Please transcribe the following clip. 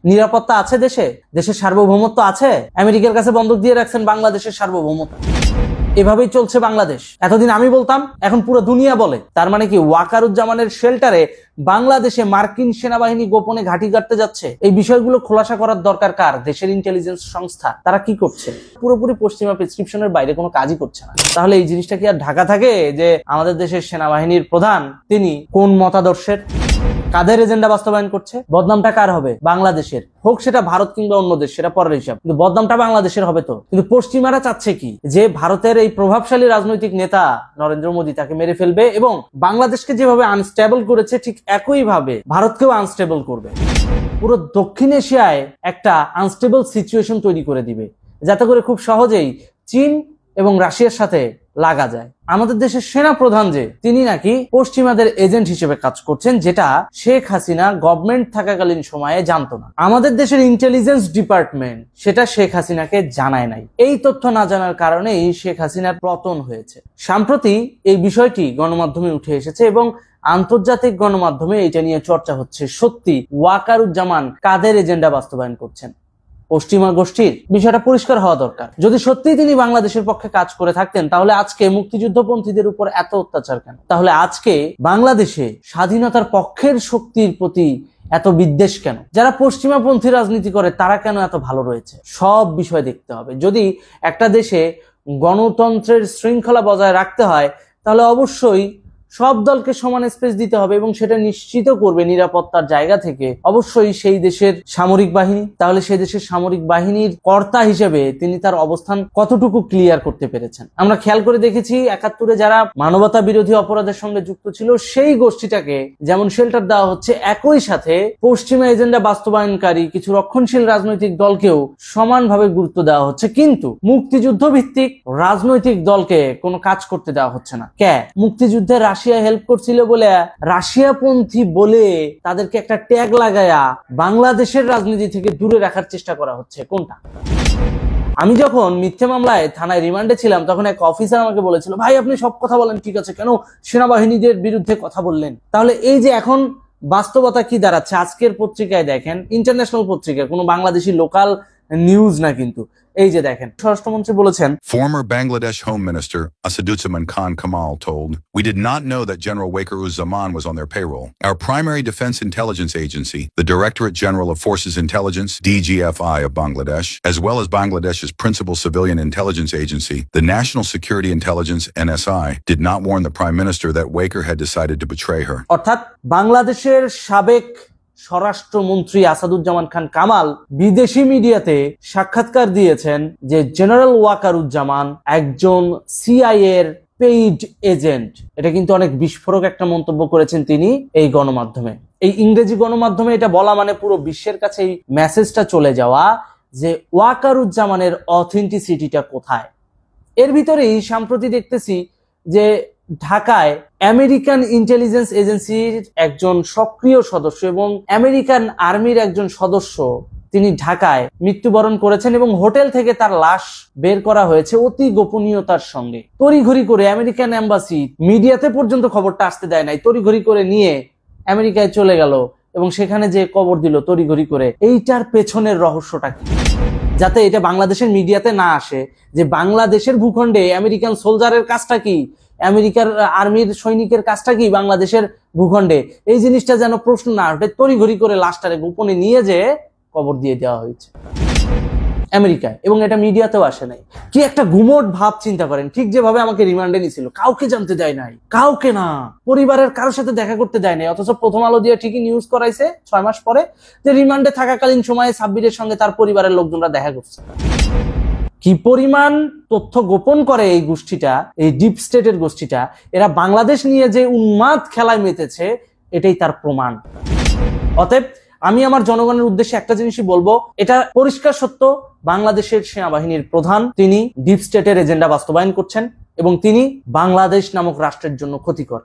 নিরাপত্তা আছে দেশে? দেশের সার্বভৌমত্ব আছে? আমেরিকার কাছে বন্দুক দিয়ে রাখছেন বাংলাদেশের সার্বভৌমত্ব। এভাবেই চলছে বাংলাদেশ। এতদিন আমি বলতাম, এখন পুরো দুনিয়া বলে। তার মানে কি ওয়াকারুজ্জামানের শেল্টারে বাংলাদেশে মার্কিন সেনাবাহিনী গোপনে ঘাঁটি কাটতে যাচ্ছে? এই বিষয়গুলো খোলাসা করার দরকার কার? দেশের ইন্টেলিজেন্স সংস্থা। তারা কি করছে? পুরোপুরি পশ্চিমা প্রেসক্রিপশনের বাইরে কোনো কাজই করছে না। তাহলে এই জিনিসটা কি আর ঢাকা থাকে যে আমাদের দেশের সেনাবাহিনীর প্রধান তিনি কোন মতাদর্শের, কাদের এজেন্ডা বাস্তবায়ন করছে? বদনামটা কার হবে? বাংলাদেশের। হোক সেটা ভারত কিংবা অন্য দেশ, সেটা পরের হিসাব, কিন্তু বদনামটা বাংলাদেশের হবে তো। কিন্তু পশ্চিমারা চাচ্ছে কি, যে ভারতের এই প্রভাবশালী রাজনৈতিক নেতা নরেন্দ্র মোদী তাকে মেরে ফেলবে এবং বাংলাদেশকে যেভাবে আনস্টেবল করেছে ঠিক একই ভাবে ভারতকেও আনস্টেবল করবে। পুরো দক্ষিণ এশিয়ায় একটা আনস্টেবল সিচুয়েশন তৈরি করে দিবে, যাতে করে খুব সহজেই চীন এবং রাশিয়ার সাথে লাগা যায়। আমাদের দেশের সেনা প্রধান যে তিনি নাকি পশ্চিমাদের এজেন্ট হিসেবে কাজ করছেন, যেটা শেখ হাসিনা গভর্নমেন্ট থাকাকালীন সময়ে জানতো না। আমাদের দেশের ইন্টেলিজেন্স ডিপার্টমেন্ট সেটা শেখ হাসিনাকে জানায় নাই। এই তথ্য না জানার কারণেই শেখ হাসিনার পতন হয়েছে। সম্প্রতি এই বিষয়টি গণমাধ্যমে উঠে এসেছে এবং আন্তর্জাতিক গণমাধ্যমে এটা নিয়ে চর্চা হচ্ছে। সত্যি ওয়াকারুজ্জামান কাদের এজেন্ডা বাস্তবায়ন করছেন? পশ্চিমা গোষ্ঠীর। বিষয়টা পরিষ্কার হওয়া দরকার। যদি সত্যিই তিনি বাংলাদেশের পক্ষে কাজ করে থাকতেন, তাহলে আজকে মুক্তিযুদ্ধপন্থীদের উপর এত অত্যাচার কেন? তাহলে আজকে বাংলাদেশে স্বাধীনতার পক্ষের শক্তির প্রতি এত বিদ্বেষ কেন? যারা পশ্চিমাপন্থী রাজনীতি করে তারা কেন এত ভালো রয়েছে? সব বিষয় দেখতে হবে। যদি একটা দেশে গণতন্ত্রের শৃঙ্খলা বজায় রাখতে হয়, তাহলে অবশ্যই সব দলকে সমান স্পেস দিতে হবে এবং সেটা নিশ্চিত করবে নিরাপত্তার জায়গা থেকে অবশ্যই সেই দেশের সামরিক বাহিনী। তাহলে সেই দেশের সামরিক বাহিনীর কর্তা হিসেবে তিনি তার অবস্থান কতটুকু ক্লিয়ার করতে পেরেছেন? আমরা খেয়াল করে দেখেছি ৭১-এ যারা মানবতা বিরোধী অপরাধের সঙ্গে যুক্ত ছিল সেই গোষ্ঠীটাকে যেমন শেল্টার দেওয়া হচ্ছে, একই সাথে পশ্চিমা এজেন্ডা বাস্তবায়নকারী কিছু রক্ষণশীল রাজনৈতিক দলকেও সমানভাবে গুরুত্ব দেওয়া হচ্ছে, কিন্তু মুক্তিযুদ্ধ ভিত্তিক রাজনৈতিক দলকে কোনো কাজ করতে দেওয়া হচ্ছে না। কে? মুক্তিযুদ্ধে রাশিয়া হেল্প করছিল বলে, রাশিয়াপন্থী বলে তাদেরকে একটা ট্যাগ লাগায়া বাংলাদেশের রাজনীতি থেকে দূরে রাখার চেষ্টা করা হচ্ছে। কোনটা? আমি যখন মিথ্যে মামলায় থানায় রিমান্ডে ছিলাম, তখন এক অফিসার আমাকে বলেছিল, ভাই আপনি সব কথা বলেন ঠিক আছে, কেন সেনাবাহিনীদের বিরুদ্ধে কথা বললেন? তাহলে এই যে এখন বাস্তবতা কি দাঁড়াচ্ছে, আজকের পত্রিকায় দেখেন, ইন্টারন্যাশনাল পত্রিকা, কোনো বাংলাদেশি লোকাল নিউজ না, কিন্তু এই যে দেখেন স্বরাষ্ট্রমন্ত্রী বলেছেন, Former Bangladesh Home Minister Asaduzzaman Khan Kamal told, "We did not know that General Waqar-uz-Zaman was on their payroll. Our primary defense intelligence agency, the Directorate General of Forces Intelligence, DGFI of Bangladesh, as well as Bangladesh's principal civilian intelligence agency, the National Security Intelligence NSI, did not warn the Prime Minister that Waqar had decided to betray her." অর্থাৎ বাংলাদেশের সাবেক স্বরাষ্ট্রমন্ত্রী আসাদুজ্জামান খান কামাল বিদেশি মিডিয়াতে সাক্ষাৎকার দিয়েছেন যে general Wakeruzzaman একজন সিআইএ এর পেইড এজেন্ট। এটা কিন্তু অনেক বিস্ফোরক একটা মন্তব্য করেছেন তিনি এই গণমাধ্যমে। এই ইংরেজি গণমাধ্যমে এটা বলা মানে পুরো বিশ্বের কাছে এই মেসেজটা চলে যাওয়া যে ওয়াকারুজ্জামানের অথেন্টিসিটিটা কোথায়। এর ভিতরেই সম্প্রতি দেখতেছি যে ঢাকায় আমেরিকান ইন্টেলিজেন্স এজেন্সির একজন সক্রিয় সদস্য এবং আমেরিকান আর্মির একজন সদস্য তিনি ঢাকায় মৃত্যুবরণ করেছেন এবং হোটেল থেকে তার লাশ বের করা হয়েছে অতি গোপনীয়তার সঙ্গে। তড়িঘড়ি করে আমেরিকান এম্বাসি মিডিয়াতে পর্যন্ত খবরটা আসতে দেয় নাই, তড়িঘড়ি করে নিয়ে আমেরিকায় চলে গেল এবং সেখানে যে কবর দিল তড়িঘড়ি করে। এইটার পেছনের রহস্যটা কি? যাতে এটা বাংলাদেশের মিডিয়াতে না আসে যে বাংলাদেশের ভূখণ্ডে আমেরিকান সোলজারের কাজটা কি, আমেরিকার আর্মির সৈনিকের কাজটা কি বাংলাদেশের ভূখণ্ডে, এই জিনিসটা যেন প্রশ্ন না ওঠে। তড়িঘড়ি করে লাশটারে গোপনে নিয়ে যে কবর দিয়ে দেওয়া হয়েছে আমেরিকায়, এবং এটা মিডিয়াতেও আসে নাই। কি একটা গুমোট ভাব, চিন্তা করেন। ঠিক যেভাবে আমাকে রিমান্ডে নিছিল, কাউকে জানতে দেয় নাই, কাউকে না, পরিবারের কারোর সাথে দেখা করতে দেয় নাই, অথচ প্রথম আলো দিয়ে ঠিকই নিউজ করাইছে 6 মাস পরে যে রিমান্ডে থাকাকালীন সময়ে সাব্বিরের সঙ্গে তার পরিবারের লোকজনরা দেখা করছে। কি পরিমাণ তথ্য গোপন করে এই গোষ্ঠীটা, এই ডিপ স্টেটের গোষ্ঠীটা। এরা বাংলাদেশ নিয়ে যে উন্মাদ খেলায় মেতেছে, এটাই তার প্রমাণ। অতএব আমি আমার জনগণের উদ্দেশ্যে একটা জিনিসই বলবো, এটা পরিষ্কার সত্য, বাংলাদেশের সেনাবাহিনীর প্রধান তিনি ডিপ স্টেটের এজেন্ডা বাস্তবায়ন করছেন এবং তিনি বাংলাদেশ নামক রাষ্ট্রের জন্য ক্ষতিকর।